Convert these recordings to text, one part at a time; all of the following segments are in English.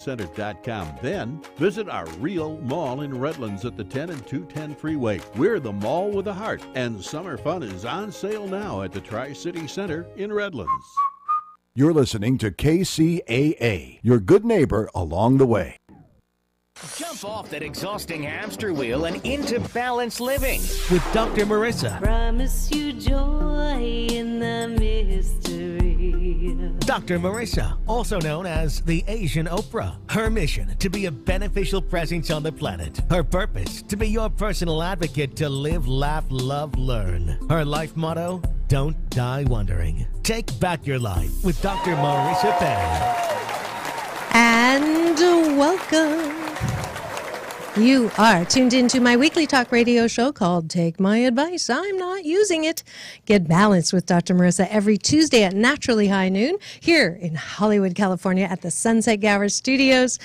kcacenter.com. Then visit our real mall in Redlands at the 10 and 210 freeway. We're the mall with a heart, and summer fun is on sale now at the Tri-City Center in Redlands. You're listening to KCAA, your good neighbor along the way. Jump off that exhausting hamster wheel and into balanced living with Dr. Marissa. Promise you joy in the mystery. Dr. Marissa, also known as the Asian Oprah. Her mission, to be a beneficial presence on the planet. Her purpose, to be your personal advocate to live, laugh, love, learn. Her life motto, don't die wondering. Take back your life with Dr. Marissa Penn. And welcome. You are tuned into my weekly talk radio show called Take My Advice. I'm not using it. Get balanced with Dr. Marissa every Tuesday at naturally high noon here in Hollywood, California at the Sunset Gower Studios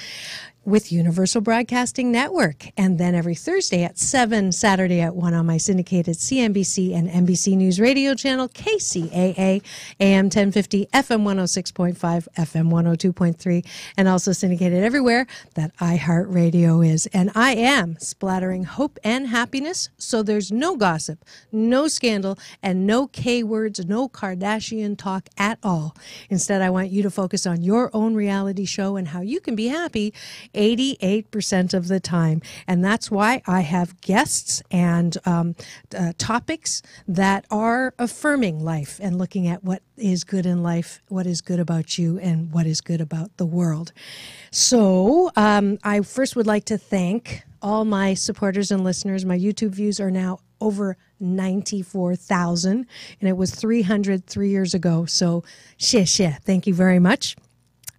with Universal Broadcasting Network. And then every Thursday at 7, Saturday at 1 on my syndicated CNBC and NBC News radio channel, KCAA, AM 1050, FM 106.5, FM 102.3, and also syndicated everywhere that iHeartRadio is. And I am splattering hope and happiness, so there's no gossip, no scandal, and no K-words, no Kardashian talk at all. Instead, I want you to focus on your own reality show and how you can be happy 88% of the time. And that's why I have guests and topics that are affirming life and looking at what is good in life, what is good about you, and what is good about the world. So I first would like to thank all my supporters and listeners. My YouTube views are now over 94,000, and it was 300 3 years ago. So, thank you very much.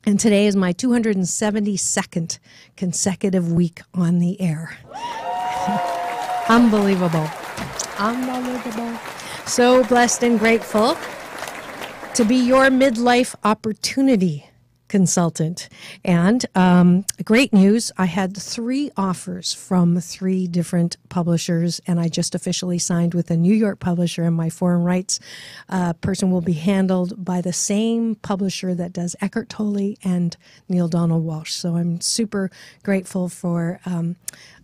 And today is my 272nd consecutive week on the air. Unbelievable. Unbelievable. So blessed and grateful to be your midlife opportunity consultant. And great news, I had 3 offers from 3 different publishers, and I just officially signed with a New York publisher, and my foreign rights person will be handled by the same publisher that does Eckhart Tolle and Neil Donald Walsh. So I'm super grateful for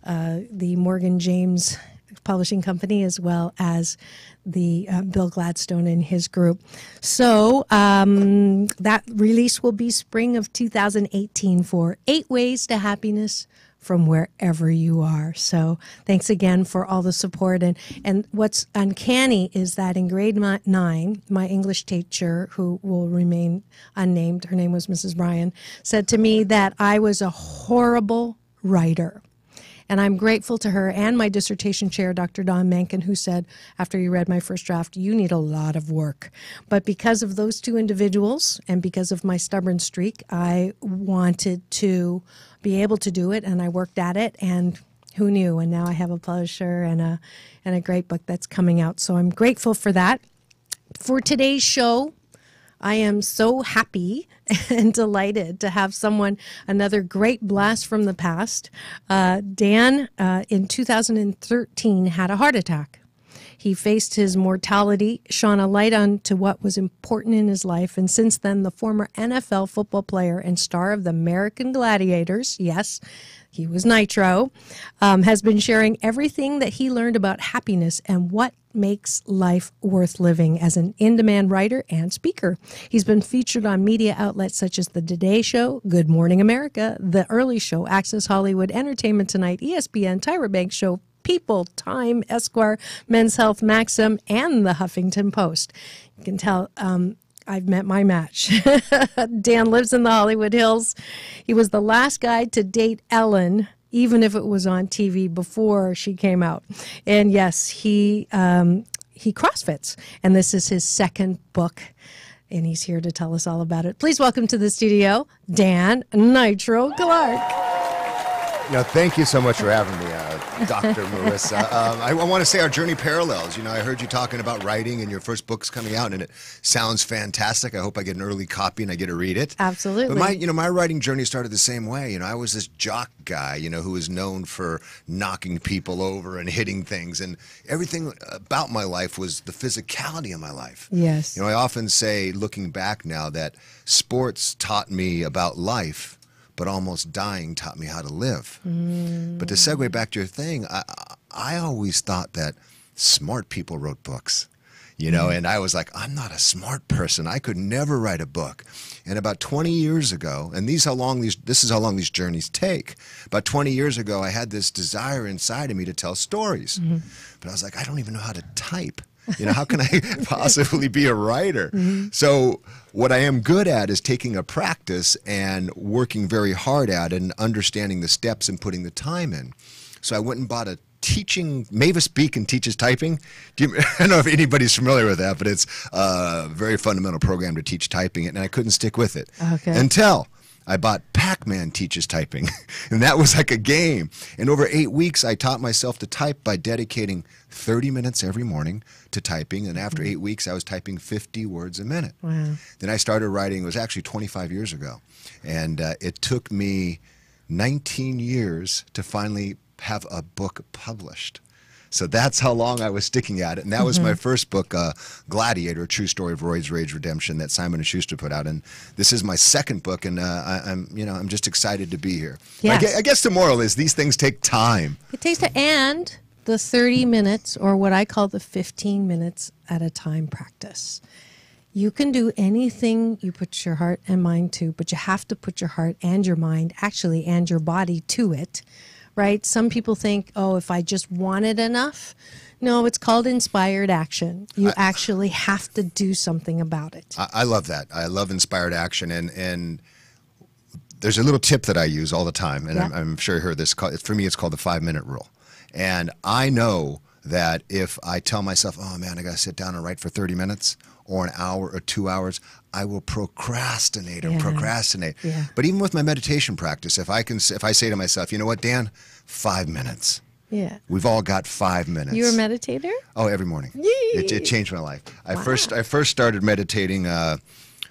the Morgan James Publishing Company, as well as the Bill Gladstone and his group. So that release will be spring of 2018 for 8 Ways to Happiness from Wherever You Are. So thanks again for all the support. And what's uncanny is that in grade 9, my English teacher, who will remain unnamed, her name was Mrs. Bryan, said to me that I was a horrible writer. And I'm grateful to her and my dissertation chair, Dr. Don Mencken, who said, after you read my first draft, you need a lot of work. But because of those 2 individuals and because of my stubborn streak, I wanted to be able to do it, and I worked at it, and who knew? And now I have a publisher and a great book that's coming out. So I'm grateful for that. For today's show, I am so happy and delighted to have another great blast from the past. Dan, in 2013, had a heart attack. He faced his mortality, shone a light onto what was important in his life, and since then, the former NFL football player and star of the American Gladiators, yes, he was Nitro, has been sharing everything that he learned about happiness and what makes life worth living as an in-demand writer and speaker. He's been featured on media outlets such as The Today Show, Good Morning America, The Early Show, Access Hollywood, Entertainment Tonight, ESPN, Tyra Banks Show, People, Time, Esquire, Men's Health, Maxim, and The Huffington Post. You can tell I've met my match. Dan lives in the Hollywood Hills. He was the last guy to date Ellen, even if it was on TV before she came out. And yes, he CrossFits, and this is his 2nd book, and he's here to tell us all about it. Please welcome to the studio, Dan Nitro Clark. Thank you so much for having me, Dr. Marissa. I want to say our journey parallels. I heard you talking about writing, and your first book's coming out, and it sounds fantastic. I hope I get an early copy and I get to read it. Absolutely. But my writing journey started the same way. I was this jock guy, who was known for knocking people over and hitting things, and everything about my life was the physicality of my life. Yes. I often say, looking back now, that sports taught me about life, but almost dying taught me how to live. But to segue back to your thing, I always thought that smart people wrote books. You know, and I was like, I'm not a smart person. I could never write a book. And about 20 years ago, and this is how long these journeys take. About 20 years ago, I had this desire inside of me to tell stories. But I was like, I don't even know how to type. You know, how can I possibly be a writer? So what I am good at is taking a practice and working very hard at it and understanding the steps and putting the time in. So I went and bought a Mavis Beacon teaches typing. I don't know if anybody's familiar with that, but it's a very fundamental program to teach typing, and I couldn't stick with it until I bought Pac-Man Teaches Typing, and that was like a game. And over 8 weeks, I taught myself to type by dedicating 30 minutes every morning to typing, and after 8 weeks, I was typing 50 words a minute. Wow. Then I started writing. It was actually 25 years ago, and it took me 19 years to finally have a book published. So that's how long I was sticking at it. And that was my first book, Gladiator, A True Story of Roy's Rage Redemption, that Simon & Schuster put out. And this is my second book, and I'm just excited to be here. Yes. I guess the moral is these things take time. It takes to, and the 30 minutes, or what I call the 15 minutes at a time practice. You can do anything you put your heart and mind to, but you have to put your heart and your mind, actually, and your body to it. Right? Some people think, oh, if I just want it enough. No, it's called inspired action. You actually have to do something about it. I love that. I love inspired action. And there's a little tip that I use all the time, and I'm sure you heard this. For me, it's called the 5-minute rule. And I know that if I tell myself, oh, man, I got to sit down and write for 30 minutes or an hour or 2 hours, I will procrastinate and procrastinate. Yeah. But even with my meditation practice, if I say to myself, you know what, Dan, 5 minutes. Yeah. We've all got 5 minutes. You're a meditator? Oh, every morning. It changed my life. I first started meditating. My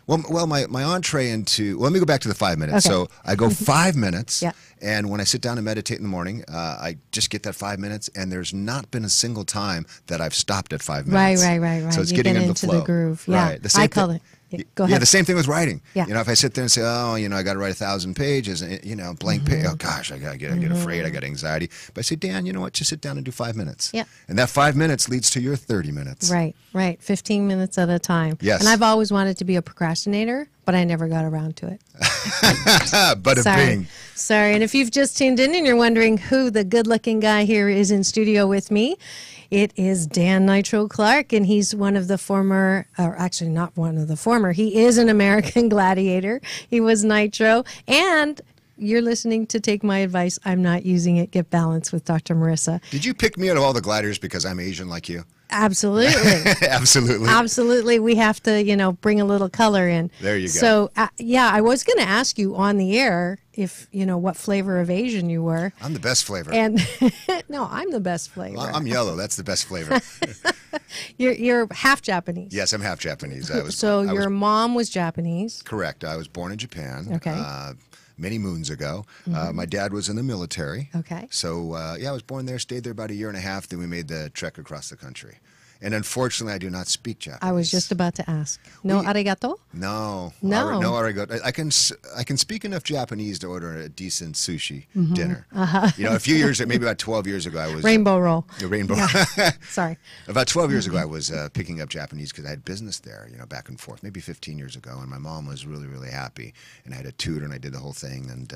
entree into. Well, let me go back to the 5 minutes. Okay. So I go 5 minutes. Yeah. And when I sit down and meditate in the morning, I just get that 5 minutes, and there's not been a single time that I've stopped at 5 minutes. Right. So it's you getting get in the into flow. the groove. Yeah, Right. I call it. Yeah, go ahead. Yeah, the same thing with writing. Yeah. You know, if I sit there and say, oh, you know, I got to write 1,000 pages, and blank page. Oh gosh, I get afraid. I got anxiety. But I say, Dan, you know what? Just sit down and do 5 minutes. Yeah. And that 5 minutes leads to your 30 minutes. Right. 15 minutes at a time. Yes. And I've always wanted to be a procrastinator, but I never got around to it. But Sorry. And if you've just tuned in and you're wondering who the good-looking guy here is in studio with me, it is Dan Nitro Clark, and he's one of the former, or actually not one of the former, he is an American Gladiator. He was Nitro, and you're listening to Take My Advice, I'm Not Using It, Get Balance with Dr. Marissa. Did you pick me out of all the gladiators because I'm Asian like you? Absolutely. Absolutely. We have to, bring a little color in. There you go. So, I was going to ask you on the air if, what flavor of Asian you were. I'm the best flavor. And no, I'm the best flavor. Well, I'm yellow. That's the best flavor. You're half Japanese. Yes, I'm half Japanese. Your mom was Japanese. Correct. I was born in Japan. Okay. Many moons ago. My dad was in the military. Okay. So, I was born there, stayed there about 1.5 years. Then we made the trek across the country. And unfortunately, I do not speak Japanese. I was just about to ask. No arigato? No. No. No arigato. I can speak enough Japanese to order a decent sushi dinner. A few years, maybe about 12 years ago, I was... Rainbow roll. The rainbow. Yeah. Sorry. About 12 years ago, I was picking up Japanese because I had business there, back and forth, maybe 15 years ago. And my mom was really, really happy. And I had a tutor, and I did the whole thing. And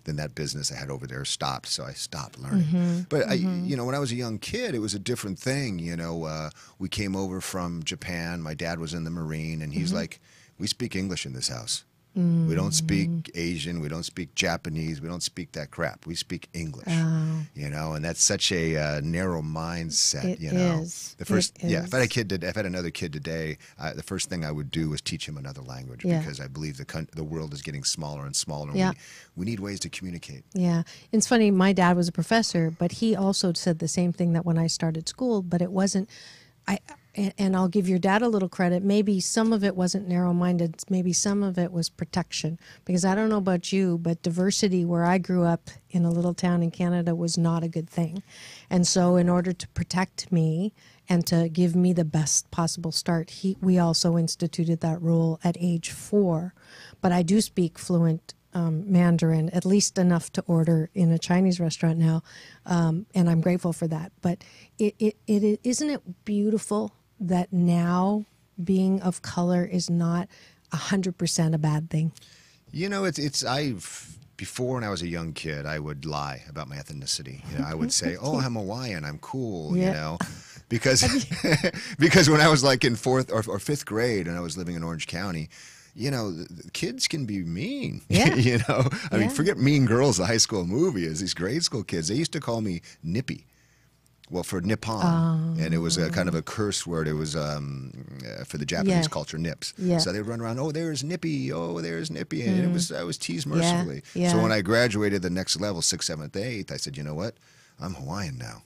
then that business I had over there stopped, so I stopped learning. But, when I was a young kid, it was a different thing, we came over from Japan. My dad was in the Marine, and he's like, we speak English in this house. We don't speak Asian. We don't speak Japanese. We don't speak that crap. We speak English. And that's such a narrow mindset. It is. If I had another kid today, the first thing I would do was teach him another language because I believe the world is getting smaller and smaller. And we need ways to communicate. Yeah, it's funny. My dad was a professor, but he also said the same thing that when I started school, but it wasn't. And I'll give your dad a little credit. Maybe some of it wasn't narrow-minded. Maybe some of it was protection. Because I don't know about you, but diversity where I grew up in a little town in Canada was not a good thing. And so in order to protect me and to give me the best possible start, we also instituted that rule at age 4. But I do speak fluent Mandarin, at least enough to order in a Chinese restaurant now, and I'm grateful for that. But isn't it beautiful that now being of color is not 100% a bad thing? You know, before when I was a young kid, I would lie about my ethnicity. You know, I would say, "Oh, I'm Hawaiian. I'm cool." Yeah. You know, because because when I was like in 4th or 5th grade and I was living in Orange County, you know, the kids can be mean. Yeah. You know, I mean, Yeah. forget Mean Girls, the high school movie. Is these grade school kids? They used to call me Nippy. Well, for Nippon, and it was a kind of a curse word. It was for the Japanese Yeah. culture, nips. Yeah. So they would run around, oh, there's Nippy, oh, there's Nippy, and I was teased mercifully. Yeah. So when I graduated the next level, 6th, 7th, 8th, I said, you know what, I'm Hawaiian now.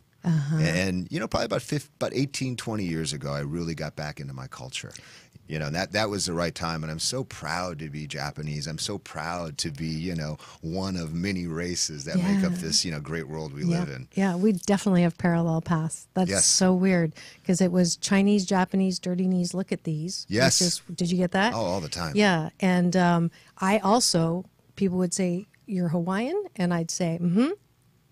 And you know, probably about 18, 20 years ago, I really got back into my culture. You know, and that was the right time, and I'm so proud to be Japanese. I'm so proud to be, you know, one of many races that make up this, you know, great world we live in. Yeah, we definitely have parallel paths. That's Yes. so weird because it was Chinese, Japanese, dirty knees, look at these. Yes. Did you get that? Oh, all the time. Yeah, and I also, people would say, you're Hawaiian? And I'd say, mm-hmm.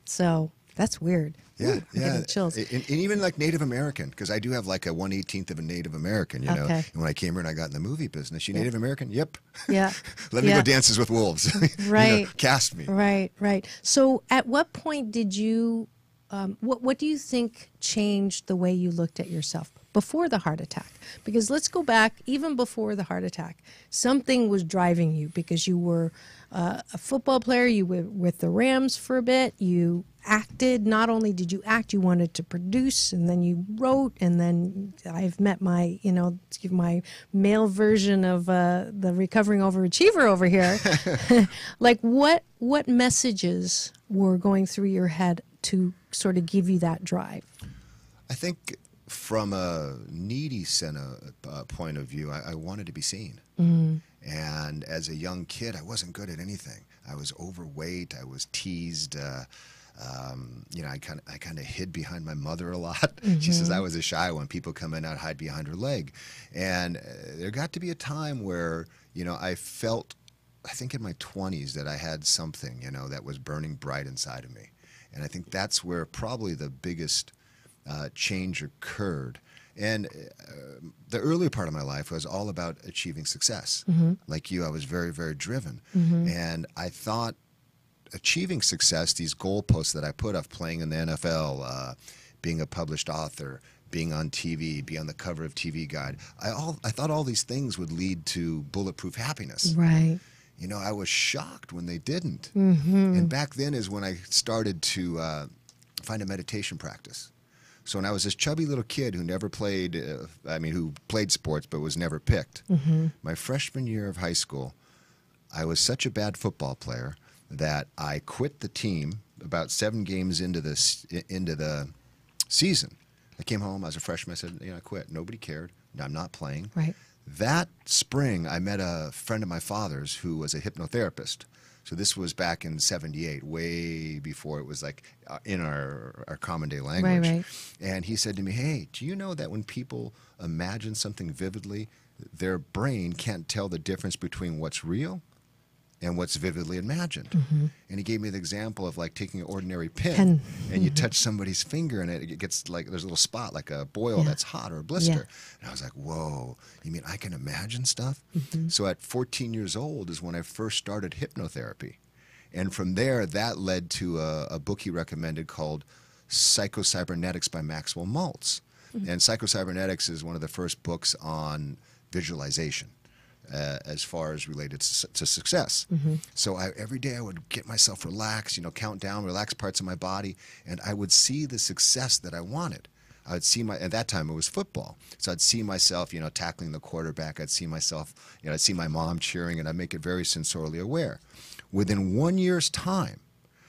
So that's weird. Yeah, Ooh, I'm getting chills. And even like Native American, because I do have like a 1/18th of a Native American, you know. Okay. And when I came here and I got in the movie business, you Native American? Yep. Yeah. Let me Yeah. go Dances with Wolves. You know, Right. cast me. Right. So at what point did you, what do you think changed the way you looked at yourself before the heart attack? Because let's go back, even before the heart attack, something was driving you because you were a football player, you were with the Rams for a bit, you acted. Not only did you act, you wanted to produce, and then you wrote, and then I've met my, you know, my male version of the recovering overachiever over here. Like what messages were going through your head to sort of give you that drive? I think from a needy center point of view, I wanted to be seen. And as a young kid, I wasn't good at anything. I was overweight. I was teased. You know, I kind of hid behind my mother a lot. She says I was a shy one. People come in, I'd hide behind her leg. And there got to be a time where, you know, I felt, I think in my 20s, that I had something, you know, that was burning bright inside of me. And I think that's where probably the biggest change occurred. And the earlier part of my life was all about achieving success. Like you, I was very, very driven. And I thought achieving success, these goalposts that I put of playing in the NFL, being a published author, being on TV, be on the cover of TV Guide, I thought all these things would lead to bulletproof happiness. Right. You know, I was shocked when they didn't. And back then is when I started to find a meditation practice. So when I was this chubby little kid who never played, who played sports but was never picked, my freshman year of high school, I was such a bad football player that I quit the team about 7 games into the season. I came home, I was a freshman, I said, you know, I quit. Nobody cared. I'm not playing. Right. That spring, I met a friend of my father's who was a hypnotherapist. So this was back in '78, way before it was like in our common day language. Right. And he said to me, hey, do you know that when people imagine something vividly, their brain can't tell the difference between what's real and what's vividly imagined? And he gave me the example of like taking an ordinary pen. And you touch somebody's finger and it gets like, there's a little spot, like a boil that's hot or a blister. And I was like, whoa, you mean I can imagine stuff? So at 14 years old is when I first started hypnotherapy. And from there, that led to a book he recommended called Psycho-Cybernetics by Maxwell Maltz. And Psycho-Cybernetics is one of the first books on visualization. As far as related to success. So every day I would get myself relaxed, you know, count down, relax parts of my body, and I would see the success that I wanted. I would see at that time it was football. So I'd see myself, you know, tackling the quarterback. I'd see myself, you know, I'd see my mom cheering, and I'd make it very sensorially aware. Within 1 year's time,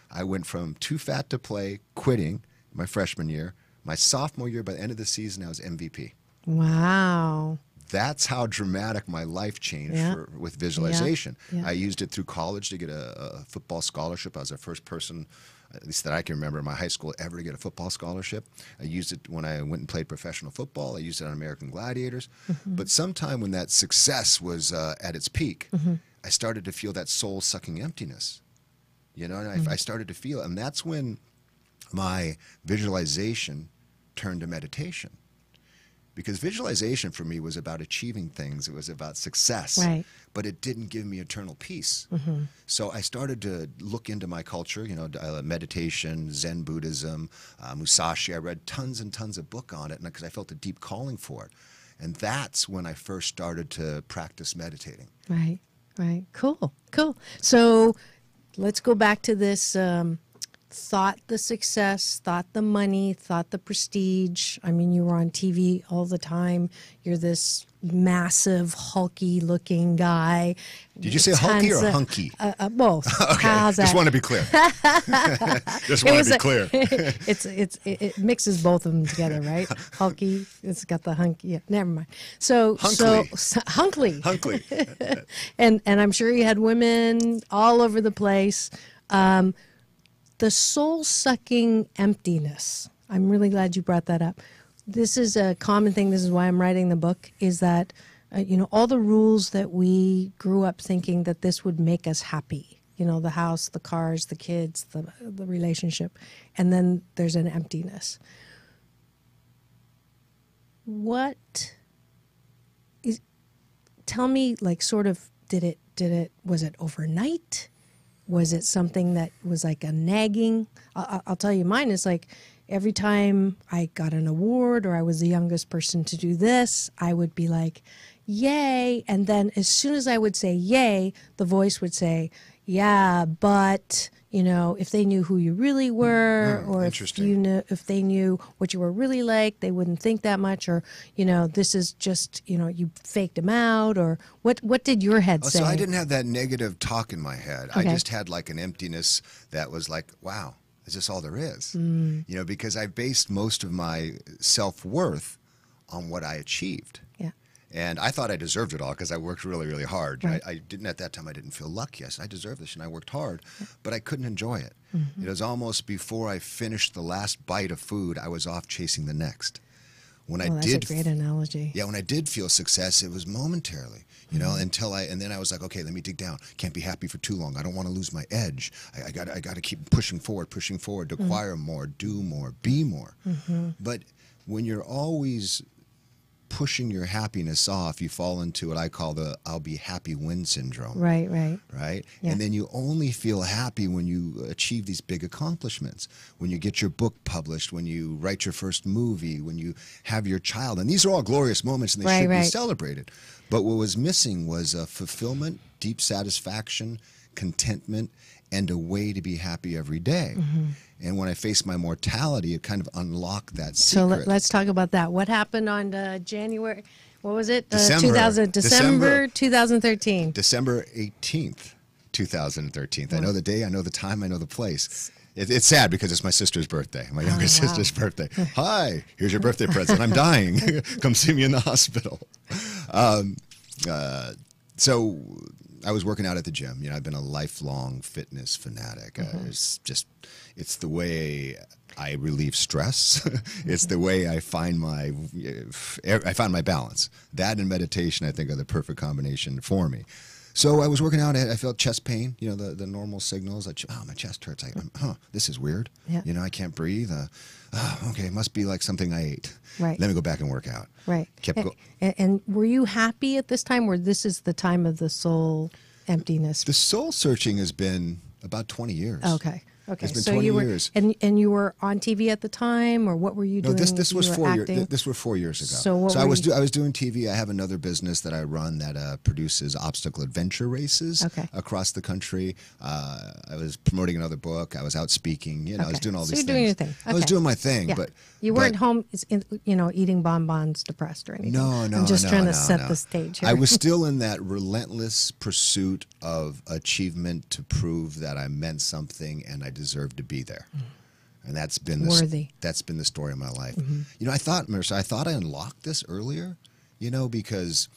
I went from too fat to play, quitting my freshman year. My sophomore year, by the end of the season, I was MVP. Wow. That's how dramatic my life changed with visualization. Yeah. I used it through college to get a football scholarship. I was the first person, at least that I can remember in my high school, ever to get a football scholarship. I used it when I went and played professional football. I used it on American Gladiators. But sometime when that success was at its peak, I started to feel that soul-sucking emptiness. You know, and I started to feel it. And that's when my visualization turned to meditation. Because visualization for me was about achieving things. It was about success. Right. But it didn't give me eternal peace. So I started to look into my culture, you know, meditation, Zen Buddhism, Musashi. I read tons and tons of book on it because I felt a deep calling for it. And that's when I first started to practice meditating. Right, right. Cool, cool. So let's go back to this thought the success, thought the money, thought the prestige. I mean, you were on TV all the time. You're this massive, hulky-looking guy. Did you say hulky or hunky? Both. Okay, How's that? just want to be clear. Just want to be clear. It mixes both of them together, right? Hulky. It's got the hunky. Yeah, never mind. So Hunkly. Hunkly. and I'm sure you had women all over the place. The soul-sucking emptiness. I'm really glad you brought that up. This is a common thing. This is why I'm writing the book, is that, you know, all the rules that we grew up thinking that this would make us happy, you know, the house, the cars, the kids, the relationship, and then there's an emptiness. Tell me, like, sort of, was it overnight? Was it something that was like a nagging? I'll tell you, mine is like every time I got an award or I was the youngest person to do this, I would be like, yay. And then as soon as I would say yay, the voice would say, yeah, but, you know, if they knew who you really were, or if they knew what you were really like, they wouldn't think that much, or, you know, this is just, you know, you faked them out, or what did your head say? So I didn't have that negative talk in my head. Okay. I just had like an emptiness that was like, wow, is this all there is? You know, because I based most of my self-worth on what I achieved. Yeah. And I thought I deserved it all because I worked really, really hard. Right. I didn't, at that time, I didn't feel lucky. I said, I deserve this, and I worked hard, but I couldn't enjoy it. It was almost before I finished the last bite of food, I was off chasing the next. When that's a great analogy. Yeah, when I did feel success, it was momentarily, you know, and then I was like, okay, let me dig down. Can't be happy for too long. I don't want to lose my edge. I got to keep pushing forward to acquire more, do more, be more. But when you're always pushing your happiness off, you fall into what I call the I'll be happy when syndrome. Right. Yeah. And then you only feel happy when you achieve these big accomplishments, when you get your book published, when you write your first movie, when you have your child. And these are all glorious moments, and they should be celebrated. But what was missing was a fulfillment, deep satisfaction, contentment, and a way to be happy every day. And when I faced my mortality, it kind of unlocked that secret. So let's talk about that. What happened on January, what was it? December 2013. December 18th, 2013. I know the day, I know the time, I know the place. It's sad because it's my sister's birthday, my younger sister's birthday. Hi, here's your birthday present. I'm dying. Come see me in the hospital. So I was working out at the gym. You know, I've been a lifelong fitness fanatic. It's the way I relieve stress. It's the way I find my balance. That and meditation, I think, are the perfect combination for me. So I was working out. I felt chest pain. You know, the normal signals. My chest hurts. This is weird. Yeah. You know, I can't breathe. Okay, it must be like something I ate. Right. Let me go back and work out. Right. Kept going. And were you happy at this time, or this is the time of the soul emptiness? The soul searching has been about 20 years. Okay. It's been so 20 you were, years. And you were on TV at the time, or what were you doing? No, this was 4 years. Acting? This was 4 years ago. So I was doing TV. I have another business that I run that produces obstacle adventure races across the country. I was promoting another book. I was out speaking. You know, I was doing all these things. You're doing your thing. Okay. I was doing my thing, but you weren't home, you know, eating bonbons, depressed or anything. No. I'm just trying to set the stage here. I was still in that relentless pursuit of achievement to prove that I meant something and I deserved to be there. And that's been that's been the story of my life. You know, Marissa, I thought I unlocked this earlier, you know, because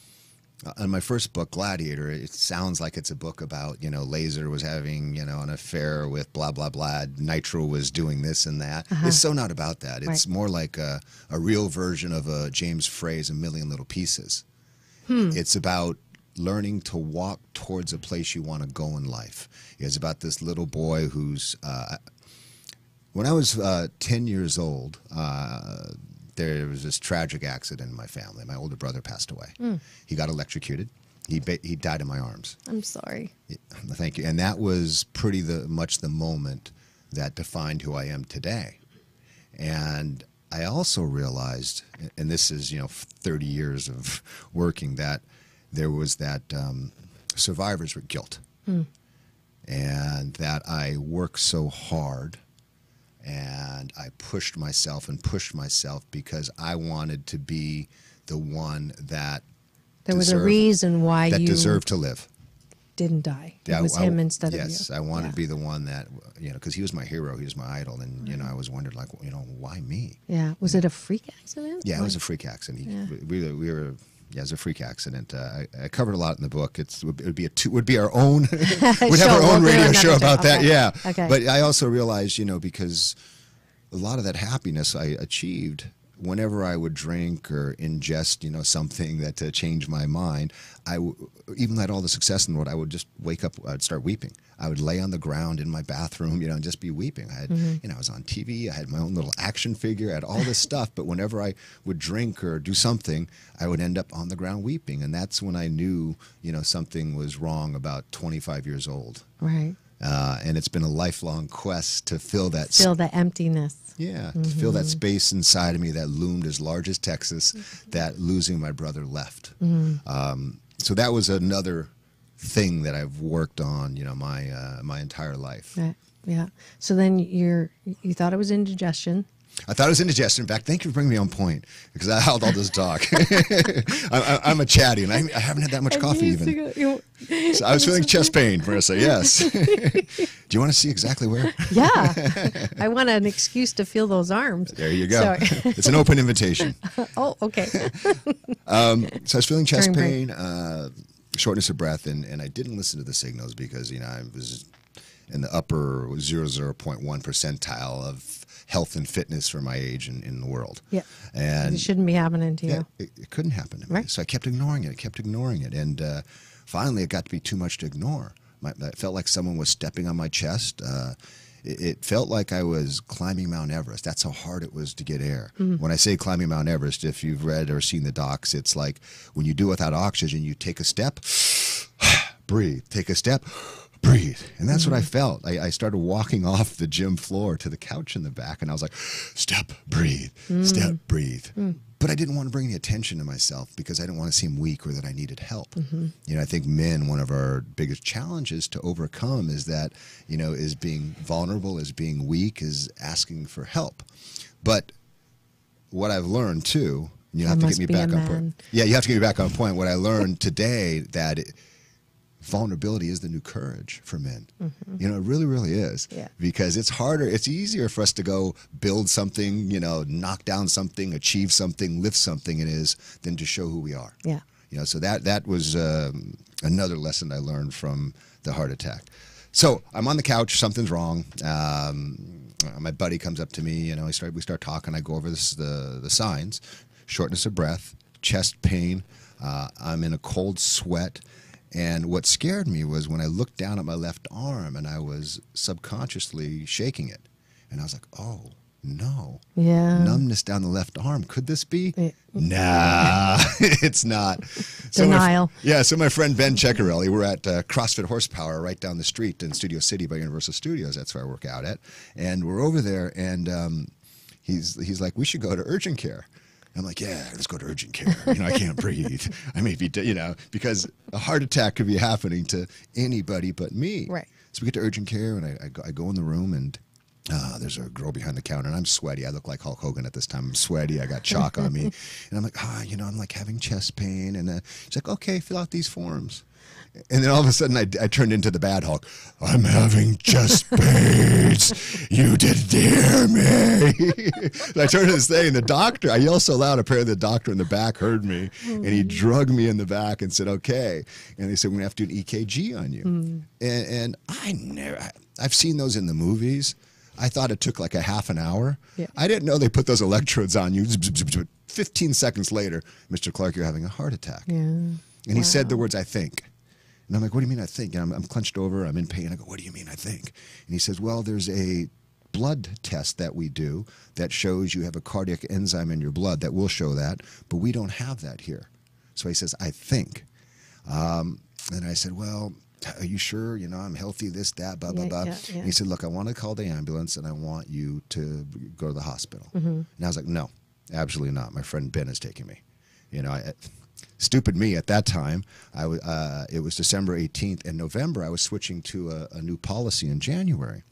in my first book, Gladiator, it sounds like it's a book about, you know, Laser was having, you know, an affair with blah, blah, blah. Nitro was doing this and that. It's so not about that. It's more like a real version of James Frey's A Million Little Pieces. It's about learning to walk towards a place you want to go in life. It's about this little boy who's, when I was 10 years old, there was this tragic accident in my family. My older brother passed away. He got electrocuted. He died in my arms. I'm sorry. Thank you. And that was pretty much the moment that defined who I am today. And I also realized, and this is 30 years of working, that there was that survivor's guilt, and that I worked so hard, and I pushed myself because I wanted to be the one that there was a reason why you deserved to live. Didn't die. It was him instead of you. Yes, I wanted to be the one that, because he was my hero, he was my idol, and I was wondering, like, why me? Yeah. Was it a freak accident? Yeah, it was a freak accident. We were. Yeah, it was a freak accident. I covered a lot in the book. It would be our own. We'd have our own radio show about that. Yeah. Okay. But I also realized, because a lot of that happiness I achieved whenever I would drink or ingest, something that changed my mind. Even had all the success in the world, I would just wake up. I'd start weeping. I would lay on the ground in my bathroom, and just be weeping. I had, I was on TV. I had my own little action figure. I had all this stuff. But whenever I would drink or do something, I would end up on the ground weeping, and that's when I knew, something was wrong. About 25 years old. Right. And it's been a lifelong quest to fill that emptiness. Yeah, to fill that space inside of me that loomed as large as Texas, that losing my brother left. So that was another thing that I've worked on, my entire life. Yeah. So then you thought it was indigestion. I thought it was indigestion. In fact, thank you for bringing me on point, because I held all this talk. I'm a chatty, and I haven't had that much coffee even. So I was feeling chest pain, Marissa, yes. Do you want to see exactly where? Yeah. I want an excuse to feel those arms. There you go. Sorry. It's an open invitation. Oh, okay. So I was feeling chest pain, shortness of breath, and I didn't listen to the signals because, I was in the upper 0.1 percentile of health and fitness for my age in the world. Yeah. And it shouldn't be happening to you. It couldn't happen to me. Right. So I kept ignoring it. And finally, it got to be too much to ignore. It felt like someone was stepping on my chest. It felt like I was climbing Mount Everest. That's how hard it was to get air. When I say climbing Mount Everest, if you've read or seen the docs, it's like when you do without oxygen, you take a step, breathe, take a step, breathe. And that's what I felt. I started walking off the gym floor to the couch in the back, and I was like, step, breathe, step, breathe. But I didn't want to bring the attention to myself because I didn't want to seem weak or that I needed help. I think men, one of our biggest challenges to overcome is that, is being vulnerable, is being weak, is asking for help. But what I've learned too, you have to get me back on point. Yeah, you have to get me back on point. What I learned today, that vulnerability is the new courage for men. It really, really is. Yeah. Because it's harder, it's easier for us to go build something, knock down something, achieve something, lift something it is, than to show who we are. Yeah. So that was another lesson I learned from the heart attack. So I'm on the couch, something's wrong. My buddy comes up to me, we start talking. I go over the signs: shortness of breath, chest pain. I'm in a cold sweat. And what scared me was when I looked down at my left arm and I was subconsciously shaking it. And I was like, oh, no. Yeah. Numbness down the left arm. Could this be? Nah, it's not. Denial. So my friend Ben Ceccarelli, we're at CrossFit Horsepower right down the street in Studio City by Universal Studios. That's where I work out at. And we're over there, and he's like, we should go to urgent care. I'm like, yeah, let's go to urgent care. I can't breathe. I may be, because a heart attack could be happening to anybody but me. Right. So we get to urgent care, and I go in the room, and there's a girl behind the counter, and I'm sweaty. I look like Hulk Hogan at this time. I'm sweaty. I got chalk on me. And I'm like, I'm like having chest pain. And she's like, okay, fill out these forms. And then all of a sudden, I turned into the bad Hulk. I'm having chest pains. You didn't hear me. So I turned to this thing, and the doctor, I yelled so loud, apparently the doctor in the back heard me, and he drugged me in the back and said, okay. And they said, we're going to have to do an EKG on you. And I've seen those in the movies. I thought it took like a half an hour. Yeah. I didn't know they put those electrodes on you. 15 seconds later, Mr. Clark, you're having a heart attack. Yeah. And he said the words, "I think." And I'm like, "What do you mean I think?" And I'm clenched over. I'm in pain. I go, "What do you mean I think?" And he says, "Well, there's a blood test that we do that shows you have a cardiac enzyme in your blood that will show that, but we don't have that here." So he says, "I think." And I said, "Well, are you sure? You know, I'm healthy, this, that, blah, blah, blah." Yeah. And he said, "Look, I want to call the ambulance and I want you to go to the hospital." And I was like, "No, absolutely not. My friend Ben is taking me." You know, stupid me at that time. It was December 18th. In November, I was switching to a new policy in January.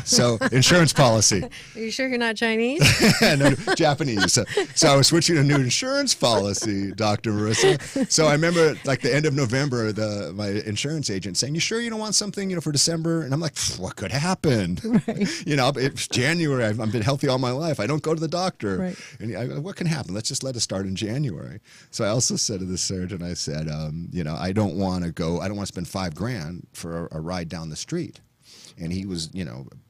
So, insurance policy. Are you sure you're not Chinese? No, Japanese. So I was switching to a new insurance policy, Dr. Marissa. So I remember, like, the end of November, my insurance agent saying, "You sure you don't want something, for December?" And I'm like, "What could happen?" Right. It's January. I've been healthy all my life. I don't go to the doctor. Right. And I go, "What can happen? Let's just let it start in January." So I also said to the surgeon, I said, I don't want to go. I don't want to spend $5,000 for a ride down the street. And he was,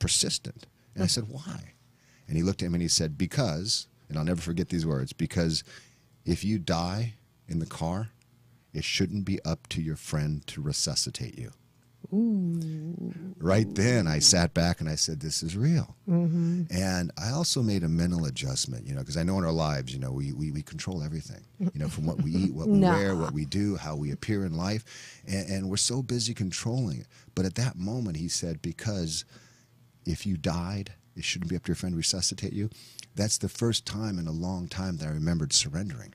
persistent. And I said, "Why?" And he looked at me and he said, "Because," and I'll never forget these words, "because if you die in the car, it shouldn't be up to your friend to resuscitate you." Ooh. Right then, I sat back and I said, "This is real." And I also made a mental adjustment, because I know in our lives, we control everything, from what we eat, what we wear, what we do, how we appear in life. And we're so busy controlling it. But at that moment, he said, "Because if you died, it shouldn't be up to your friend to resuscitate you." That's the first time in a long time that I remembered surrendering.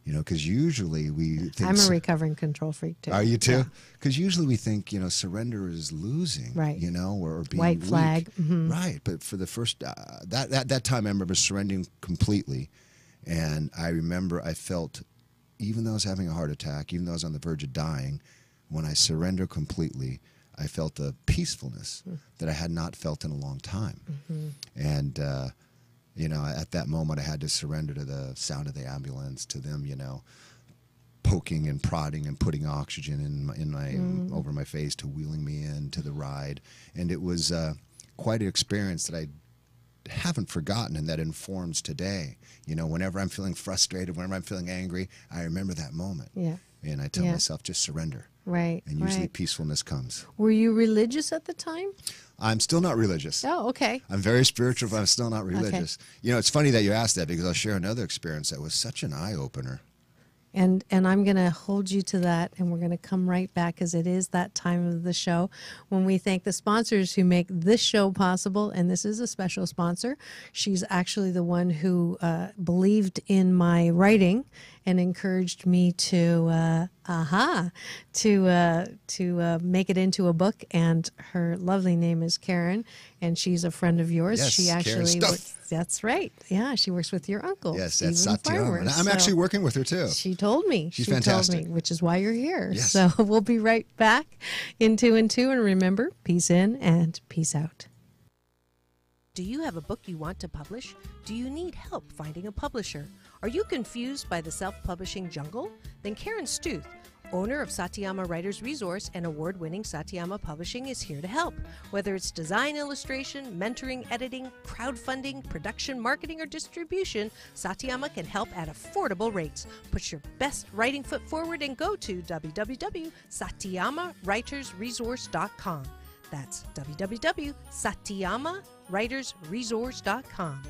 Because usually we think... I'm a recovering control freak, too. Are you too? Yeah. Because usually we think, surrender is losing, right. Or being white weak. flag. Right. But for the first... that time I remember surrendering completely. And I remember I felt, even though I was having a heart attack, even though I was on the verge of dying, when I surrendered completely, I felt a peacefulness that I had not felt in a long time. And... at that moment, I had to surrender to the sound of the ambulance, to them, poking and prodding and putting oxygen in my over my face, to wheeling me in to the ride. And it was quite an experience that I haven't forgotten, and that informs today. Whenever I'm feeling frustrated, whenever I'm feeling angry, I remember that moment. Yeah. And I tell myself, just surrender. Right. And usually peacefulness comes. Were you religious at the time? I'm still not religious. Oh, okay. I'm very spiritual, but I'm still not religious. Okay. It's funny that you asked that, because I'll share another experience that was such an eye-opener. And I'm going to hold you to that, and we're going to come right back, because it is that time of the show when we thank the sponsors who make this show possible. And this is a special sponsor. She's actually the one who believed in my writing and encouraged me to make it into a book. And her lovely name is Karen, and she's a friend of yours. Yes, she actually Karen Stuff. That's right. Yeah, she works with your uncle. Yes, that's Stephen Satyam. Farmer. And I'm actually working with her too. She told me. She's fantastic. Told me, which is why you're here. Yes. So we'll be right back in 2 and 2. And remember, peace in and peace out. Do you have a book you want to publish? Do you need help finding a publisher? Are you confused by the self-publishing jungle? Then Karen Stuth, owner of Satyama Writers Resource and award-winning Satyama Publishing, is here to help. Whether it's design, illustration, mentoring, editing, crowdfunding, production, marketing, or distribution, Satyama can help at affordable rates. Put your best writing foot forward and go to www.satyamawritersresource.com. That's www.satyamawritersresource.com.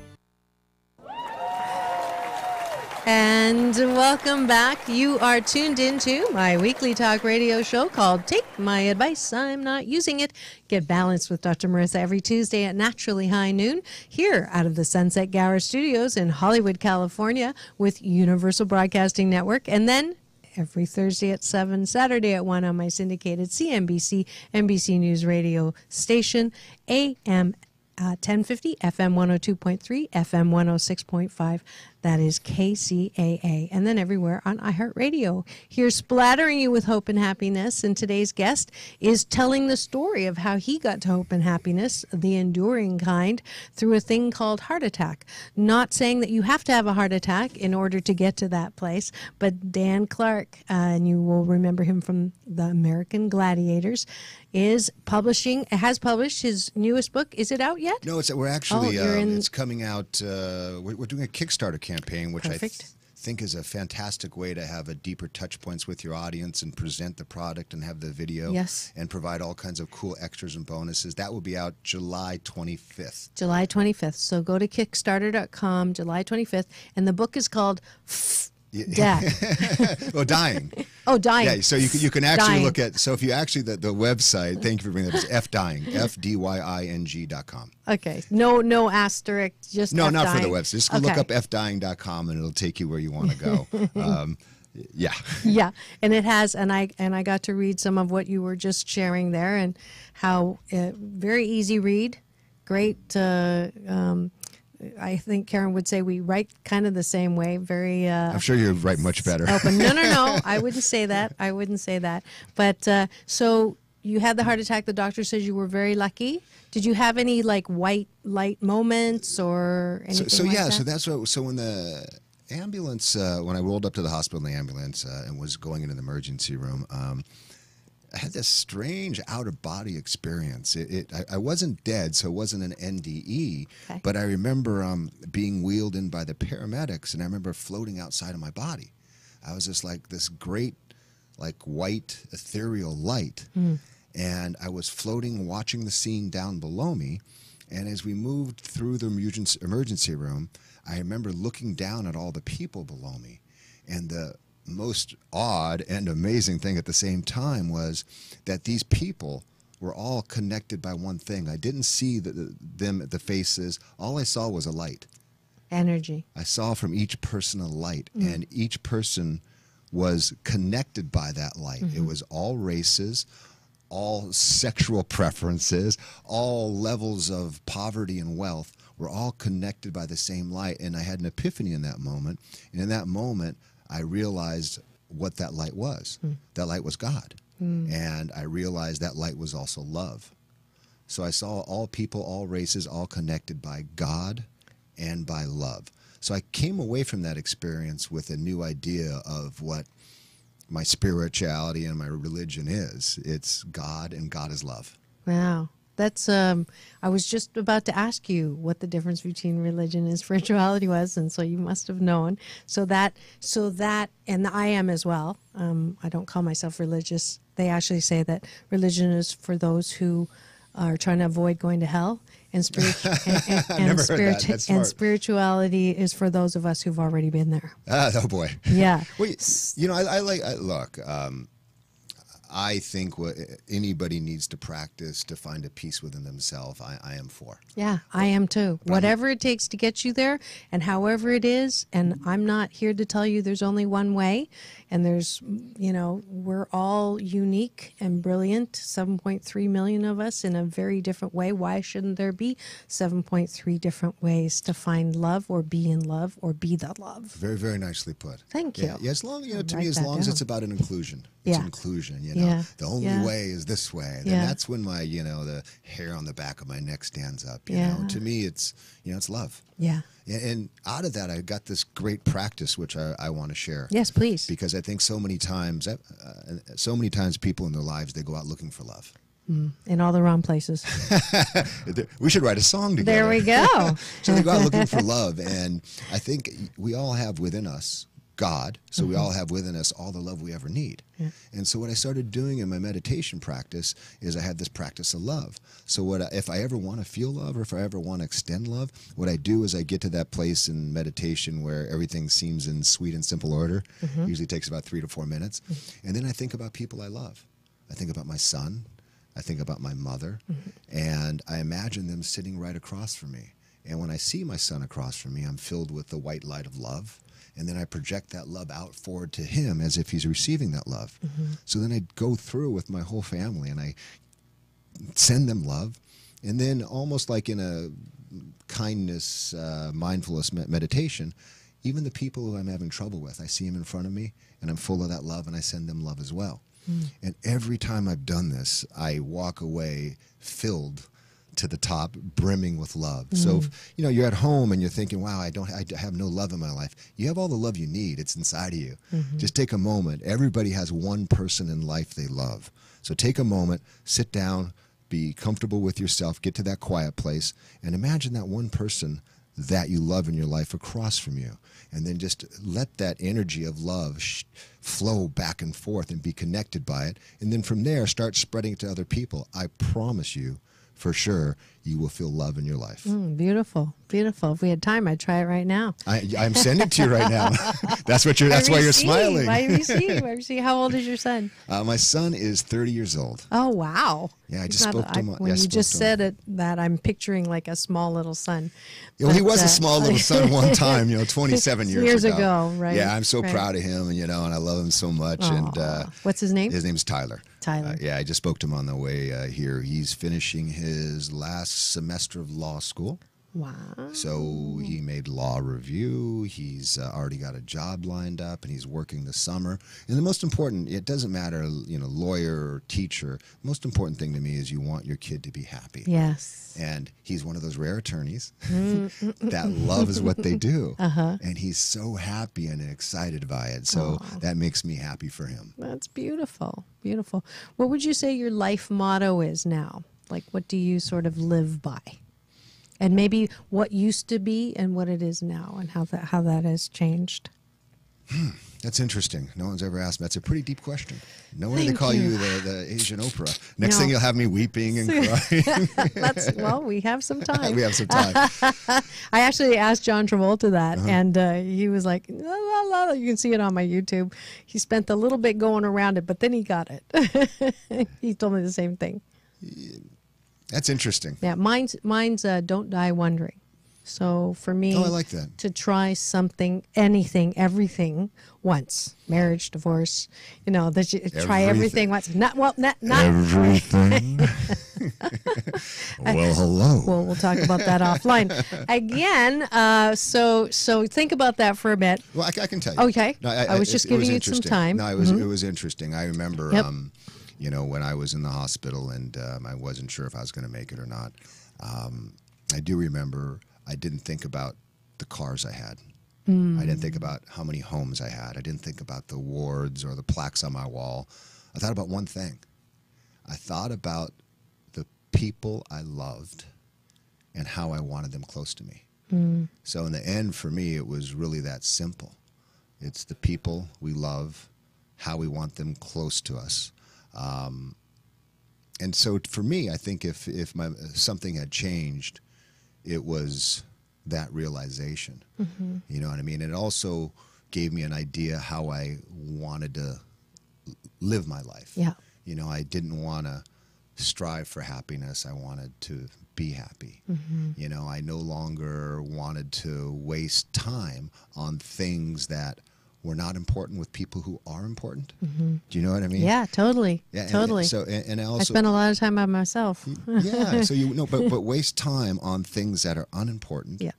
And welcome back. You are tuned into my weekly talk radio show called Take My Advice, I'm Not Using It. Get balanced with Dr. Marissa every Tuesday at naturally high noon here out of the Sunset Gower Studios in Hollywood, California with Universal Broadcasting Network. And then every Thursday at 7, Saturday at 1 on my syndicated CNBC, NBC News radio station, AM 1050, FM 102.3, FM 106.5. That is KCAA. And then everywhere on iHeartRadio. Here splattering you with hope and happiness. And today's guest is telling the story of how he got to hope and happiness, the enduring kind, through a thing called heart attack. Not saying that you have to have a heart attack in order to get to that place, but Dan Clark, and you will remember him from the American Gladiators, has published his newest book. Is it out yet? No, we're actually it's coming out. We're doing a Kickstarter campaign, which Perfect. think is a fantastic way to have a deeper touch points with your audience and present the product and have the video and provide all kinds of cool extras and bonuses. That will be out July 25th. July 25th. So go to Kickstarter.com, July 25th. And the book is called Death. Oh, Dying. Oh, Dying. Yeah, so you can actually Dying. look at, so if you actually, the website, thank you for bringing that up, is FDying, FDYING.com. Okay. No asterisk, just No, F not for dying. the website. Just look up FDying.com and it'll take you where you want to go. Yeah. Yeah, and it has, and I got to read some of what you were just sharing there, and how very easy read, great. I think Karen would say we write kind of the same way. Very. I'm sure you write much better. Open. No. I wouldn't say that. But so you had the heart attack. The doctor says you were very lucky. Did you have any like white light moments or anything? So like yeah. that? So that's what. So when the ambulance, when I rolled up to the hospital in the ambulance and was going into the emergency room, I had this strange out-of-body experience. I wasn't dead, so it wasn't an NDE, but I remember being wheeled in by the paramedics, and I remember floating outside of my body. I was just like this great, like white, ethereal light, and I was floating, watching the scene down below me, and as we moved through the emergency room, I remember looking down at all the people below me, and the most odd and amazing thing at the same time was that these people were all connected by one thing. I didn't see them at the faces. All I saw was a light. Energy. I saw from each person a light, and each person was connected by that light. It was all races, all sexual preferences, all levels of poverty and wealth were all connected by the same light. And I had an epiphany in that moment. And in that moment, I realized what that light was. That light was God. And I realized that light was also love. So I saw all people, all races, all connected by God and by love. So I came away from that experience with a new idea of what my spirituality and my religion is. It's God, and God is love. Wow. That's I was just about to ask you what the difference between religion and spirituality was, and so you must have known. So that and I am as well. I don't call myself religious. They actually say that religion is for those who are trying to avoid going to hell, and spirituality is for those of us who've already been there. Oh boy. Yeah. Well, look. I think what anybody needs to practice to find a peace within themselves, I am for. Yeah, I am too. Whatever it takes to get you there, and however it is, and I'm not here to tell you there's only one way, and there's, we're all unique and brilliant, 7.3 million of us in a very different way. Why shouldn't there be 7.3 different ways to find love or be in love or be the love? Very, very nicely put. Thank you. Yeah, as long, to me, as long as it's about an inclusion. It's inclusion, Yeah. The only way is this way. Then that's when my, the hair on the back of my neck stands up. You know, to me, it's, it's love. Yeah. And out of that, I got this great practice, which I want to share. Yes, please. Because I think so many times people in their lives, they go out looking for love. In all the wrong places. We should write a song together. There we go. So they go out looking for love. And I think we all have within us God, so we all have within us all the love we ever need. Yeah. And so what I started doing in my meditation practice is I had this practice of love. So if I ever want to feel love, or if I ever want to extend love, what I do is I get to that place in meditation where everything seems in sweet and simple order. Usually takes about 3 to 4 minutes. And then I think about people I love. I think about my son. I think about my mother. And I imagine them sitting right across from me. And when I see my son across from me, I'm filled with the white light of love. And then I project that love out forward to him as if he's receiving that love. So then I go through with my whole family and I send them love. And then almost like in a kindness, mindfulness meditation, even the people who I'm having trouble with, I see them in front of me and I'm full of that love and I send them love as well. And every time I've done this, I walk away filled to the top, brimming with love. So if, you're at home and you're thinking, wow, I have no love in my life. You have all the love you need. It's inside of you. Just take a moment. Everybody has one person in life they love. So take a moment, sit down, be comfortable with yourself, get to that quiet place, and imagine that one person that you love in your life across from you. And then just let that energy of love flow back and forth and be connected by it. And then from there, start spreading it to other people. I promise you, for sure, you will feel love in your life. Beautiful, beautiful. If we had time, I'd try it right now. I'm sending it to you right now. That's why you're smiling. I receive. How old is your son? My son is 30 years old. Oh, wow. Yeah, I just spoke to him. When you just said it, that I'm picturing like a small little son. Well, he was a small little son one time, 27 years ago. Right. Yeah, I'm so proud of him, and I love him so much. Aww. And what's his name? His name's Tyler. Tyler. Yeah, I just spoke to him on the way here. He's finishing his last semester of law school. Wow. So he made law review. He's already got a job lined up, and he's working the summer. And the most important, it doesn't matter, lawyer or teacher. The most important thing to me is you want your kid to be happy. Yes. And he's one of those rare attorneys that loves what they do. And he's so happy and excited by it. So that makes me happy for him. That's beautiful. Beautiful. What would you say your life motto is now? Like, what do you sort of live by? And maybe what used to be and what it is now, and how that has changed. That's interesting. No one's ever asked me. That's a pretty deep question. No wonder they call you the Asian Oprah. Next thing you'll have me weeping and crying. Well, we have some time. We have some time. I actually asked John Travolta that, and he was like, la, la, la. You can see it on my YouTube. He spent a little bit going around it, but then he got it. He told me the same thing. That's interesting. Yeah, mine's don't die wondering. So for me, I like that. To try something, anything, everything once. Marriage, divorce, that you try everything once. Not everything. Well, hello. Well, we'll talk about that offline. Again, so think about that for a bit. Well, I can tell you. Okay. No, I was just giving you some time. No, it was interesting. I remember when I was in the hospital and I wasn't sure if I was going to make it or not. I do remember I didn't think about the cars I had. I didn't think about how many homes I had. I didn't think about the wards or the plaques on my wall. I thought about one thing. I thought about the people I loved and how I wanted them close to me. So in the end, for me, it was really that simple. It's the people we love, how we want them close to us. And so for me, I think if something had changed, it was that realization. You know what I mean? It also gave me an idea how I wanted to live my life. Yeah. I didn't want to strive for happiness. I wanted to be happy. I no longer wanted to waste time on things that were not important with people who are important. Do you know what I mean? Yeah, totally. Yeah, totally. And I also I spend a lot of time by myself. Yeah, so but waste time on things that are unimportant. Yeah.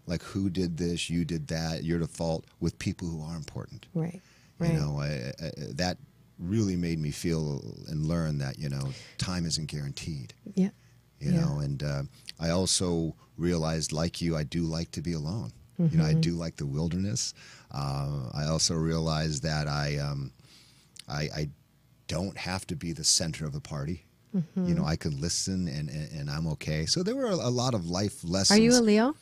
Like who did this, you did that, you're the fault, with people who are important. Right. That really made me feel and learn that, time isn't guaranteed. Yeah. And I also realized, like you, I do like to be alone. I do like the wilderness. I also realized that I don't have to be the center of the party. I could listen and I'm okay. So there were a lot of life lessons. Are you a Leo?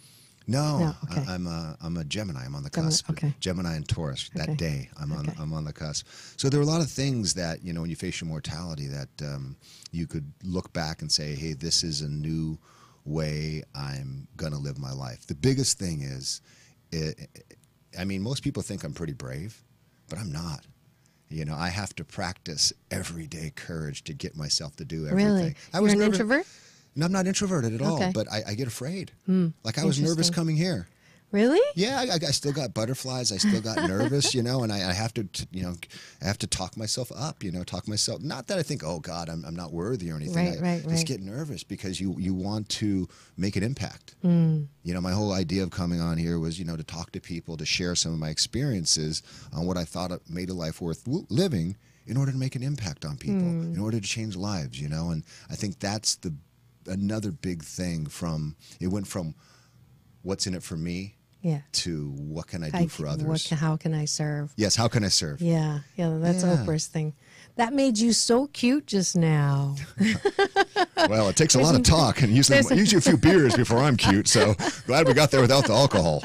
No, okay. I'm a Gemini. I'm on the cusp. Okay. Gemini and Taurus. That day, I'm on the cusp. So there were a lot of things that when you face your mortality, that you could look back and say, "Hey, this is a new way I'm gonna live my life." The biggest thing is, most people think I'm pretty brave, but I'm not. I have to practice everyday courage to get myself to do everything. Really? You're an introvert? No, I'm not introverted at all, Okay. but I get afraid. Like I was nervous coming here. Really? Yeah, I still got butterflies. I still got nervous, and I have to, I have to talk myself up, talk myself. Not that I think, oh God, I'm not worthy or anything. Right. I just get nervous because you want to make an impact. My whole idea of coming on here was, to talk to people, to share some of my experiences on what I thought made a life worth living in order to make an impact on people, in order to change lives, And I think that's another big thing it went from what's in it for me Yeah. to what can I do for others. How can I serve? Yes, how can I serve? Yeah, that's Yeah. Oprah's thing. That made you so cute just now. Well, it takes a lot of talk and usually a few beers before I'm cute, so glad we got there without the alcohol.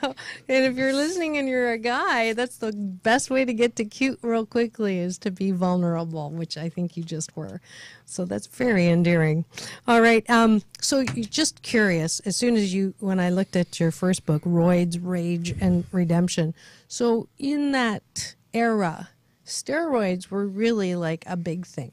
No, and if you're listening and you're a guy, that's the best way to get to cute real quickly is to be vulnerable, which I think you just were. So that's very endearing. All right. So you're just curious, as soon as when I looked at your first book, Roids, Rage, and Redemption. So in that era, steroids were really like a big thing.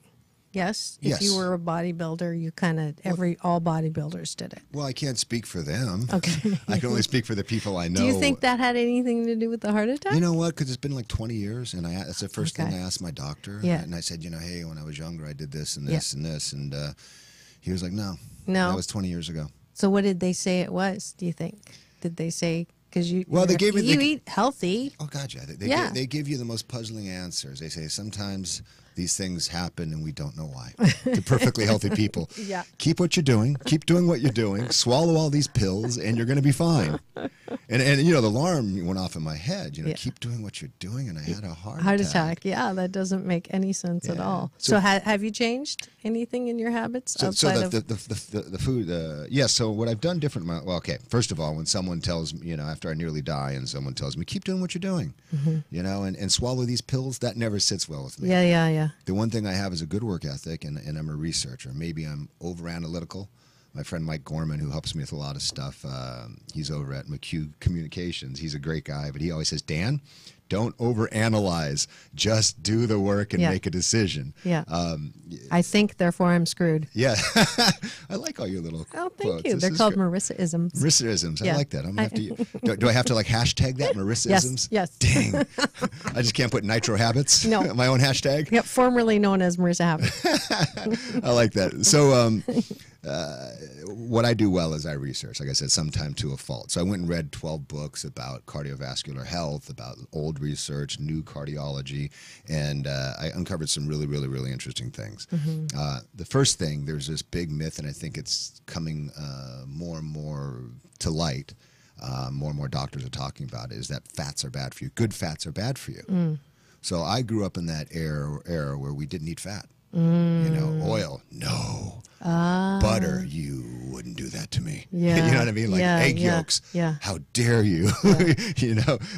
Yes? Yes. If you were a bodybuilder, you kind of, all bodybuilders did it. Well, I can't speak for them. Okay. I can only speak for the people I know. Do you think that had anything to do with the heart attack? You know what? Because it's been like 20 years, and that's the first thing I asked my doctor. Yeah. And I said, hey, when I was younger, I did this and this and this. And he was like, no. No. That was 20 years ago. So what did they say it was, do you think? Did they say, because they gave me you eat healthy. Oh, God, yeah. They give you the most puzzling answers. They say sometimes these things happen and we don't know why. To perfectly healthy people. Yeah. Keep what you're doing. Keep doing what you're doing. Swallow all these pills and you're going to be fine. And the alarm went off in my head. Keep doing what you're doing. And I had a heart attack. Yeah, that doesn't make any sense at all. So have you changed anything in your habits outside of the food? Yes. So what I've done different. Well, okay. First of all, when someone tells me, after I nearly die, and someone tells me, keep doing what you're doing, and swallow these pills, that never sits well with me. Yeah. The one thing I have is a good work ethic, and I'm a researcher. Maybe I'm over analytical. My friend Mike Gorman, who helps me with a lot of stuff, he's over at McHugh Communications. He's a great guy, but he always says, Dan, don't overanalyze. Just do the work and make a decision. Yeah. I think, therefore I'm screwed. Yeah. I like all your little quotes. Thank you. They're called Marissa-isms. Marissa-isms. I like that. I'm gonna have to. Do I have to hashtag that Marissa-isms? Yes. Dang. I just can't put nitro habits. No. My own hashtag. Yep. Formerly known as Marissa Habits. I like that. So, what I do well is I research, like I said, sometime to a fault. So I went and read 12 books about cardiovascular health, about old research, new cardiology, and I uncovered some really, really, really interesting things. The first thing, there's this big myth, and I think it's coming more and more to light. More and more doctors are talking about it, is that fats are bad for you. Good fats are bad for you. So I grew up in that era where we didn't eat fat. Oil, no. Butter, you wouldn't do that to me. Yeah. You know what I mean? Like egg yolks. Yeah. How dare you?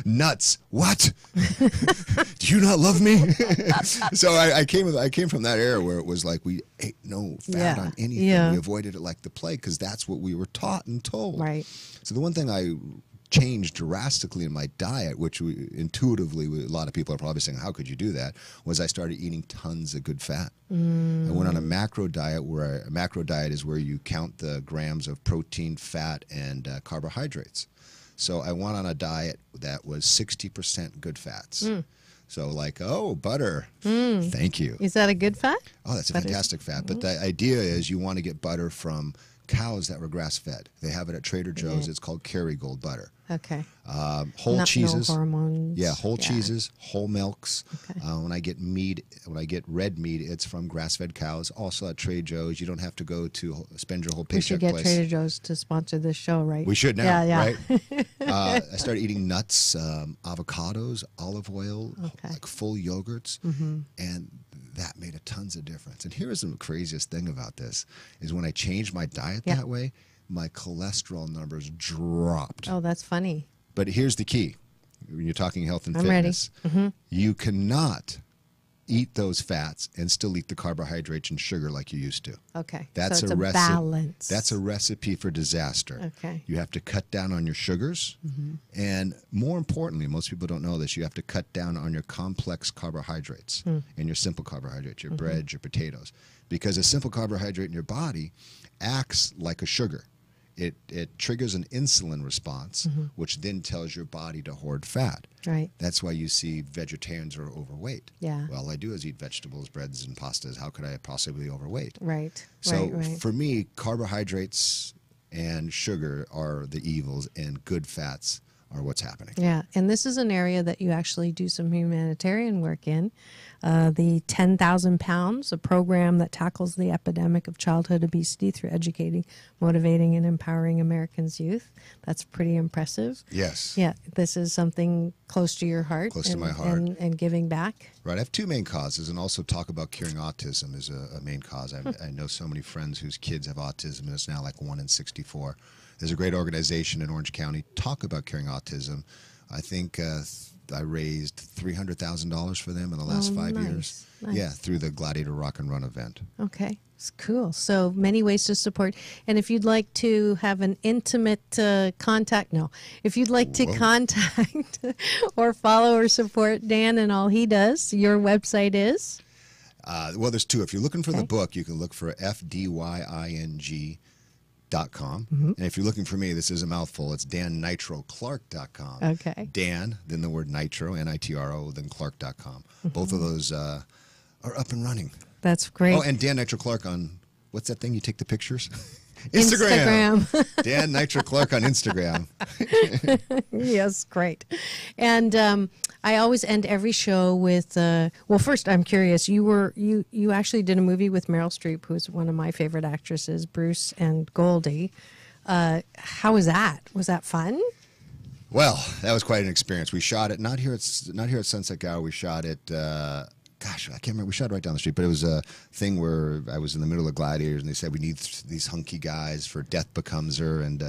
Nuts. What? Do you not love me? So I came from that era where it was like we ate no fat on anything. Yeah. We avoided it like the plague because that's what we were taught and told. Right. So the one thing I changed drastically in my diet, which intuitively a lot of people are probably saying, how could you do that, was I started eating tons of good fat. I went on a macro diet a macro diet is where you count the grams of protein, fat, and carbohydrates. So I went on a diet that was 60% good fats. So butter. Thank you. Is that a good fat? Oh, that's a fantastic fat. But the idea is you want to get butter from cows that were grass-fed. They have it at Trader Joe's. It's called Kerrygold butter. Okay. Whole cheeses. No hormones. Yeah, whole cheeses, whole milks. Okay. When I get red meat, it's from grass-fed cows. Also at Trader Joe's, you don't have to go to spend your whole paycheck. We should get Trader Joe's to sponsor this show, right? We should now, right? I started eating nuts, avocados, olive oil, like full yogurts, and that made a tons of difference. And here's the craziest thing about this is when I changed my diet that way, my cholesterol numbers dropped. Oh, that's funny. But here's the key. When you're talking health and I'm fitness, ready. You cannot eat those fats and still eat the carbohydrates and sugar like you used to. Okay. That's so it's a balance. That's a recipe for disaster. Okay. You have to cut down on your sugars. And more importantly, most people don't know this, you have to cut down on your complex carbohydrates and your simple carbohydrates, your bread, your potatoes. Because a simple carbohydrate in your body acts like a sugar. It triggers an insulin response, which then tells your body to hoard fat. Right. That's why you see vegetarians are overweight. Yeah. Well, all I do is eat vegetables, breads, and pastas. How could I possibly be overweight? Right. So right. for me, carbohydrates and sugar are the evils, and good fats are what's happening. Yeah, and this is an area that you actually do some humanitarian work in. The 10,000 Pounds, a program that tackles the epidemic of childhood obesity through educating, motivating, and empowering Americans' youth. That's pretty impressive. Yes. Yeah, this is something close to your heart. Close to my heart. And giving back. Right. I have two main causes, and also talk about curing autism is a main cause. I know so many friends whose kids have autism, and it's now like 1 in 64. There's a great organization in Orange County, Talk About Curing Autism. I think I raised $300,000 for them in the last 5 years. Nice. Yeah, through the Gladiator Rock and Run event. Okay, it's cool. So many ways to support. And if you'd like to have an intimate contact, if you'd like to contact or follow or support Dan and all he does, your website is? Well, there's two. If you're looking for the book, you can look for FDYING.com. And if you're looking for me, this is a mouthful. It's DanNitroClark.com. Okay. Dan, then the word nitro, Nitro, then Clark.com. Both of those are up and running. That's great. Oh, and Dan Nitro Clark on, what's that thing you take the pictures? Instagram. Dan Nitro Clark on Instagram. Yes, great. And I always end every show with, well, first I'm curious, you actually did a movie with Meryl Streep, who's one of my favorite actresses, Bruce and Goldie. How was that? Was that fun? Well, that was quite an experience. We shot it not here at Sunset Gower. We shot it. Gosh, I can't remember. We shot it right down the street, but it was a thing where I was in the middle of Gladiators, and they said we need these hunky guys for Death Becomes Her, and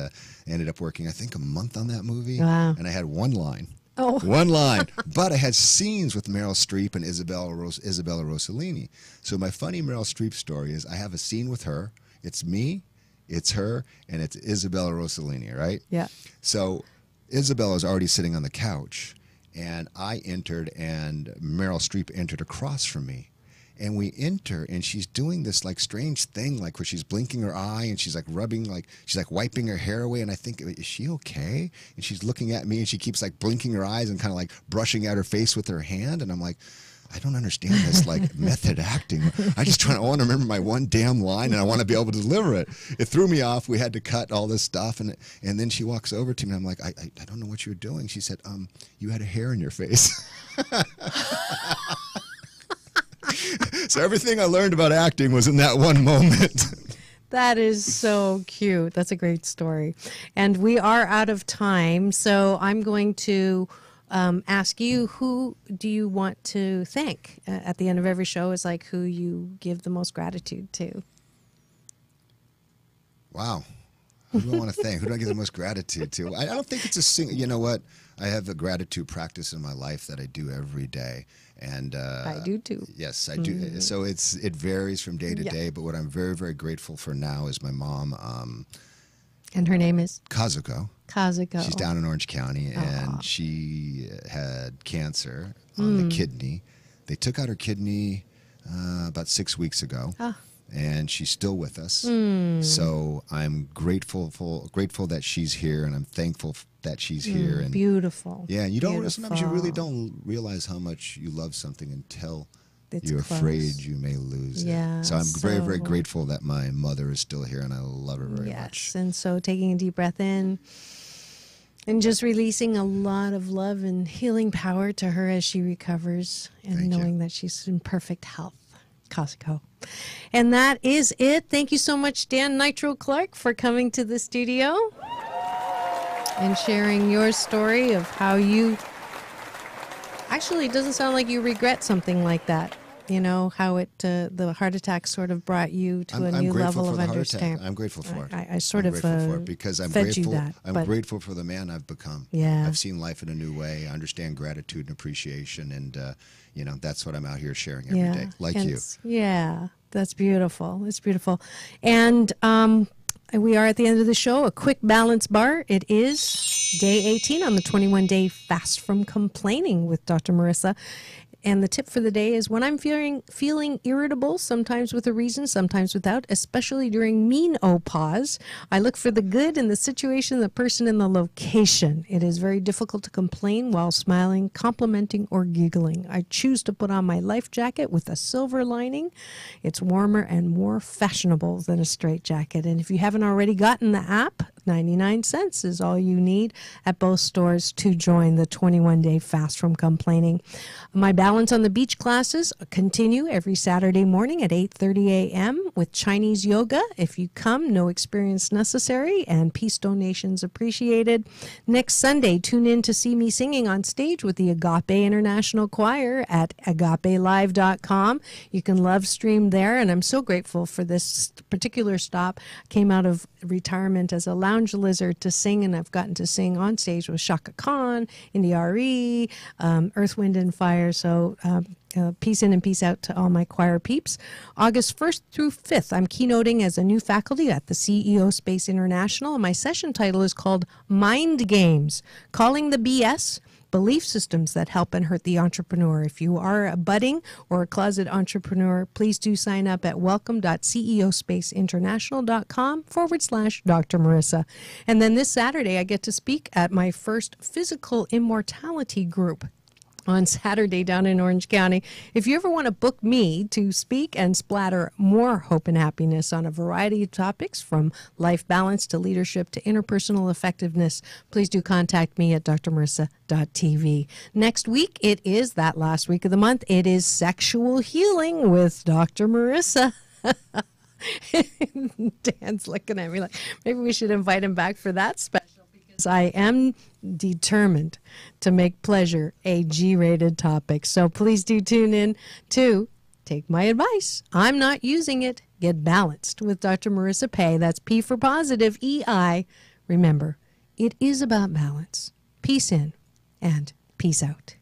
ended up working, I think, a month on that movie. Wow. And I had one line. Oh. One line. But I had scenes with Meryl Streep and Isabella Rossellini. So my funny Meryl Streep story is I have a scene with her. It's me, it's her, and it's Isabella Rossellini, right? Yeah. So Isabella's already sitting on the couch, and I entered, and Meryl Streep entered across from me. And we enter, and she's doing this like strange thing, like where she's blinking her eye, and she's like rubbing, like she's like wiping her hair away. And I think, is she okay? And she's looking at me, and she keeps like blinking her eyes and kind of like brushing out her face with her hand. And I'm like, I don't understand this like method acting. I want to remember my one damn line, and I want to be able to deliver it. It threw me off. We had to cut all this stuff, and then she walks over to me. I'm like, I don't know what you're doing. She said, you had a hair in your face. So everything I learned about acting was in that one moment. That is so cute. That's a great story. And we are out of time, so I'm going to ask you, who do you want to thank? At the end of every show is like who you give the most gratitude to. Wow. Who do I want to thank? Who do I give the most gratitude to? I don't think it's a single, you know what? I have a gratitude practice in my life that I do every day. And I do too. Yes, I do. Mm-hmm. So it varies from day to day, but what I'm very, very grateful for now is my mom. And her name is? Kazuko. Kazuko. She's down in Orange County, and she had cancer on the kidney. They took out her kidney about 6 weeks ago. And she's still with us. So I'm grateful that she's here, and I'm thankful that she's here. And beautiful. Yeah, you don't. Sometimes you really don't realize how much you love something until you're close. Afraid you may lose it. So I'm very, very grateful that my mother is still here, and I love her very much. Yes, and so taking a deep breath in and just releasing a lot of love and healing power to her as she recovers, and knowing that she's in perfect health. Costco. And that is it. Thank you so much, Dan Nitro Clark, for coming to the studio and sharing your story of how you actually, it doesn't sound like you regret something like that. You know, how the heart attack sort of brought you to a new level of understanding. I'm grateful for it. I sort of because I'm fed grateful. You that, I'm grateful for the man I've become. Yeah. I've seen life in a new way. I understand gratitude and appreciation, and that's what I'm out here sharing every day, like you. Yeah, that's beautiful. It's beautiful. And we are at the end of the show. A quick balance bar. It is day 18 on the 21-day fast from complaining with Dr. Marissa. And the tip for the day is when I'm feeling irritable, sometimes with a reason, sometimes without, especially during menopause, I look for the good in the situation, the person, and the location. It is very difficult to complain while smiling, complimenting, or giggling. I choose to put on my life jacket with a silver lining. It's warmer and more fashionable than a straight jacket. And if you haven't already gotten the app, $99 is all you need at both stores to join the 21-day fast from complaining. My Balance on the Beach classes continue every Saturday morning at 8:30 a.m. with Chinese yoga. If you come, no experience necessary, and peace donations appreciated. Next Sunday, tune in to see me singing on stage with the Agape International Choir at agapelive.com. You can love stream there, and I'm so grateful for this particular stop. I came out of retirement as a lounge lizard to sing, and I've gotten to sing on stage with Shaka Khan, India RE, Earth, Wind, and Fire. So peace in and peace out to all my choir peeps. August 1st through 5th, I'm keynoting as a new faculty at the CEO Space International. And my session title is called Mind Games, Calling the BS, Belief Systems That Help and Hurt the Entrepreneur. If you are a budding or a closet entrepreneur, please do sign up at welcome.ceospaceinternational.com/Dr. Marissa. And then this Saturday, I get to speak at my first physical immortality group on Saturday down in Orange County. If you ever want to book me to speak and splatter more hope and happiness on a variety of topics, from life balance to leadership to interpersonal effectiveness, please do contact me at drmarissa.tv. Next week, it is that last week of the month. It is Sexual Healing with Dr. Marissa. Dan's looking at me like maybe we should invite him back for that special. I am determined to make pleasure a G-rated topic. So please do tune in to take my advice. I'm not using it. Get balanced with Dr. Marissa Pei. That's P for positive, EI. Remember, it is about balance. Peace in and peace out.